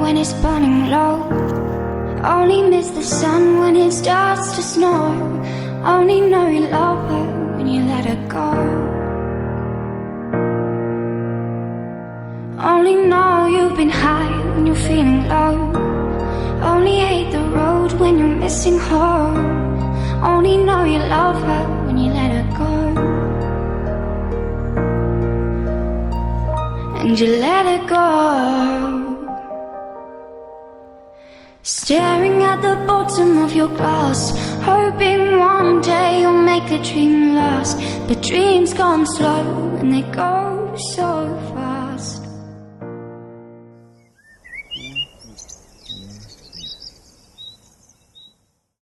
when it's burning low. Only miss the sun when it starts to snow. Only know you love her when you let her go. Only know you've been high when you're feeling low. Only hate the road when you're missing home. Only know you love her when you let her go. And you let her go. Staring at the bottom of your glass, hoping one day you'll make the dream last. But dreams come slow and they go so fast.